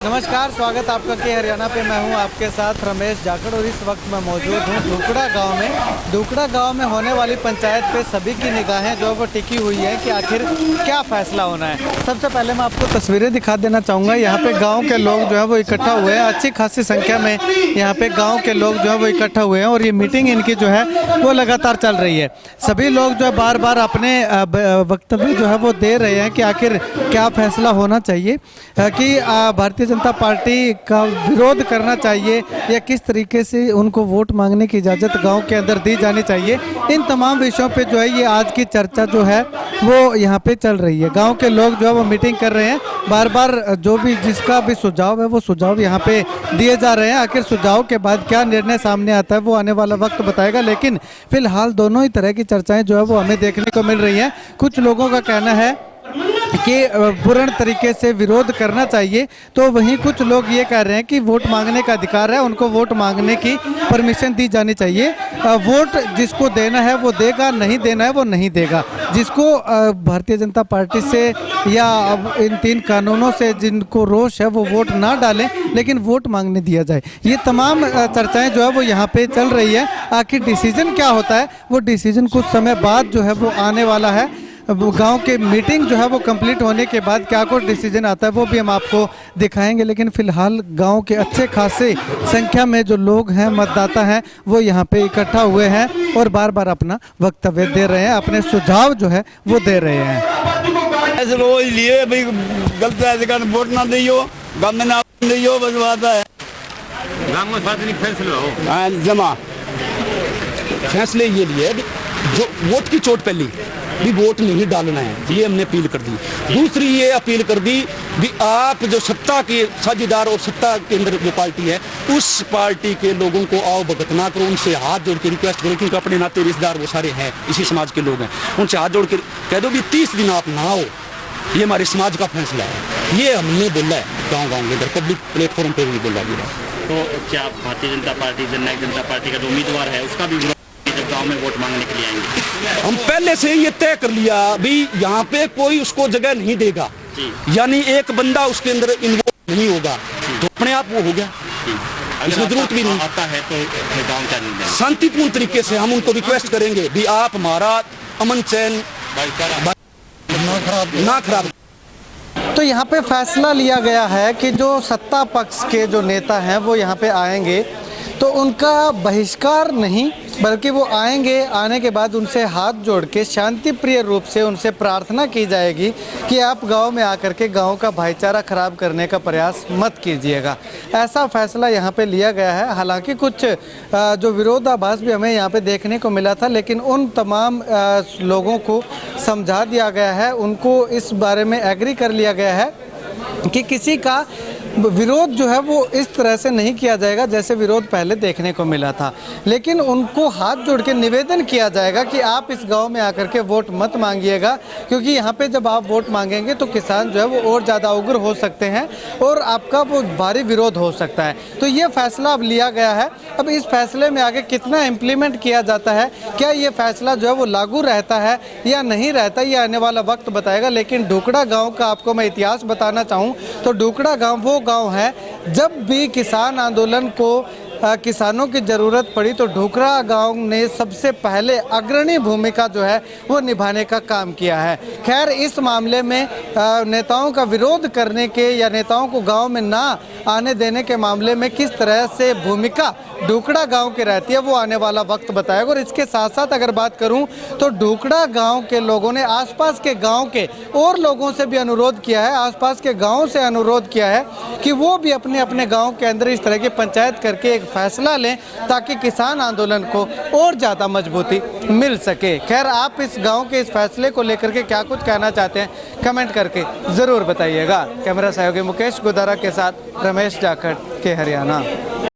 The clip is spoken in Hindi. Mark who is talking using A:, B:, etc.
A: नमस्कार, स्वागत आपका के हरियाणा पे। मैं हूं आपके साथ रमेश जाखड़ और इस वक्त मैं मौजूद हूं ढूकड़ा गांव में। ढूकड़ा गांव में होने वाली पंचायत पे सभी की निगाहें जो है वो टिकी हुई है कि आखिर क्या फैसला होना है। सबसे पहले मैं आपको तस्वीरें दिखा देना चाहूँगा। यहाँ पे गाँव के लोग जो है वो इकट्ठा हुए हैं, अच्छी खासी संख्या में यहाँ पे गाँव के लोग जो है वो इकट्ठा हुए हैं और ये मीटिंग इनकी जो है वो लगातार चल रही है। सभी लोग जो है बार बार अपने वक्तव्य जो है वो दे रहे हैं कि आखिर क्या फैसला होना चाहिए, कि भारतीय जनता पार्टी का विरोध करना चाहिए या किस तरीके से उनको वोट मांगने की इजाज़त गांव के अंदर दी जानी चाहिए। इन तमाम विषयों पे जो है ये आज की चर्चा जो है वो यहाँ पे चल रही है। गांव के लोग जो है वो मीटिंग कर रहे हैं, बार बार जो भी जिसका भी सुझाव है वो सुझाव यहाँ पे दिए जा रहे हैं। आखिर सुझाव के बाद क्या निर्णय सामने आता है वो आने वाला वक्त बताएगा, लेकिन फिलहाल दोनों ही तरह की चर्चाएँ जो है वो हमें देखने को मिल रही हैं। कुछ लोगों का कहना है कि पूर्ण तरीके से विरोध करना चाहिए, तो वहीं कुछ लोग ये कह रहे हैं कि वोट मांगने का अधिकार है, उनको वोट मांगने की परमिशन दी जानी चाहिए। वोट जिसको देना है वो देगा, नहीं देना है वो नहीं देगा। जिसको भारतीय जनता पार्टी से या अब इन 3 कानूनों से जिनको रोष है वो वोट ना डालें, लेकिन वोट मांगने दिया जाए। ये तमाम चर्चाएं जो है वो यहाँ पे चल रही है। आखिर डिसीजन क्या होता है वो डिसीजन कुछ समय बाद जो है वो आने वाला है। गांव के मीटिंग जो है वो कंप्लीट होने के बाद क्या कुछ डिसीजन आता है वो भी हम आपको दिखाएंगे, लेकिन फिलहाल गांव के अच्छे खासे संख्या में जो लोग हैं, मतदाता हैं, वो यहाँ पे इकट्ठा हुए हैं और बार बार अपना वक्तव्य दे रहे हैं, अपने सुझाव जो है वो दे रहे हैं।
B: ऐसे रोज लिए भाई गलत है, वोट ना दियो, गाँव में ना दियो, बस बात है।
C: गाँव में सार्वजनिक फैसला हो।
B: हाँ जमा फैसले ये लिए जो वोट की चोट पे ली भी वोट नहीं डालना है, ये हमने अपील कर दी। दूसरी ये अपील कर दी भी आप जो सत्ता के साझेदार और सत्ता के अंदर जो पार्टी है उस पार्टी के लोगों को आओ भगत ना करो, उनसे हाथ जोड़ के रिक्वेस्ट करो, क्योंकि अपने नाते रिश्तेदार वो सारे हैं, इसी समाज के लोग हैं, उनसे हाथ जोड़ के कह दो भी 30 दिन आप ना आओ, ये हमारे समाज का फैसला है। ये हमने बोला है गाँव गाँव के अंदर, पब्लिक प्लेटफॉर्म पर भी बोला गया।
C: तो क्या भारतीय जनता पार्टी, जननायक जनता पार्टी का जो उम्मीदवार है उसका भी जब गांव में वोट मांगने के लिए आएंगे?
B: हम पहले से ये तय कर लिया भी यहाँ पे कोई उसको जगह नहीं देगा, यानी एक बंदा उसके अंदर इन्वॉल्व नहीं होगा, तो अपने आप वो हो गया, इसमें जरूरत भी नहीं
C: आता है। तो गाँव क्या निर्णय?
B: शांतिपूर्ण तरीके से हम उनको रिक्वेस्ट करेंगे भी आप हमारा अमन चैन ना खराब।
A: तो यहाँ पे फैसला लिया गया है कि जो सत्ता पक्ष के जो नेता हैं वो यहाँ पे आएंगे तो उनका बहिष्कार नहीं, बल्कि वो आएंगे, आने के बाद उनसे हाथ जोड़ के शांतिप्रिय रूप से उनसे प्रार्थना की जाएगी कि आप गांव में आकर के गांव का भाईचारा खराब करने का प्रयास मत कीजिएगा। ऐसा फैसला यहाँ पे लिया गया है। हालांकि कुछ जो विरोधाभास भी हमें यहाँ पे देखने को मिला था, लेकिन उन तमाम लोगों को समझा दिया गया है, उनको इस बारे में एग्री कर लिया गया है कि किसी का विरोध जो है वो इस तरह से नहीं किया जाएगा जैसे विरोध पहले देखने को मिला था, लेकिन उनको हाथ जोड़ के निवेदन किया जाएगा कि आप इस गांव में आकर के वोट मत मांगिएगा, क्योंकि यहाँ पे जब आप वोट मांगेंगे तो किसान जो है वो और ज़्यादा उग्र हो सकते हैं और आपका वो भारी विरोध हो सकता है। तो ये फैसला अब लिया गया है। अब इस फैसले में आगे कितना इम्प्लीमेंट किया जाता है, क्या ये फैसला जो है वो लागू रहता है या नहीं रहता, ये आने वाला वक्त बताएगा। लेकिन ढूकड़ा गाँव का आपको मैं इतिहास बताना चाहूँ तो ढूकड़ा गाँव वो गांव है जब भी किसान आंदोलन को किसानों की ज़रूरत पड़ी तो ढूकड़ा गांव ने सबसे पहले अग्रणी भूमिका जो है वो निभाने का काम किया है। खैर, इस मामले में नेताओं का विरोध करने के या नेताओं को गांव में ना आने देने के मामले में किस तरह से भूमिका ढूकड़ा गांव की रहती है वो आने वाला वक्त बताएगा। और इसके साथ साथ अगर बात करूं तो ढूकड़ा गांव के लोगों ने आसपास के गांव के और लोगों से भी अनुरोध किया है, आसपास के गाँव से अनुरोध किया है कि वो भी अपने अपने गाँव के अंदर इस तरह की पंचायत करके एक फैसला लें ताकि किसान आंदोलन को और ज़्यादा मजबूती मिल सके। खैर, आप इस गांव के इस फैसले को लेकर के क्या कुछ कहना चाहते हैं कमेंट करके ज़रूर बताइएगा। कैमरा सहयोगी मुकेश गुदारा के साथ रमेश जाखड़ के हरियाणा।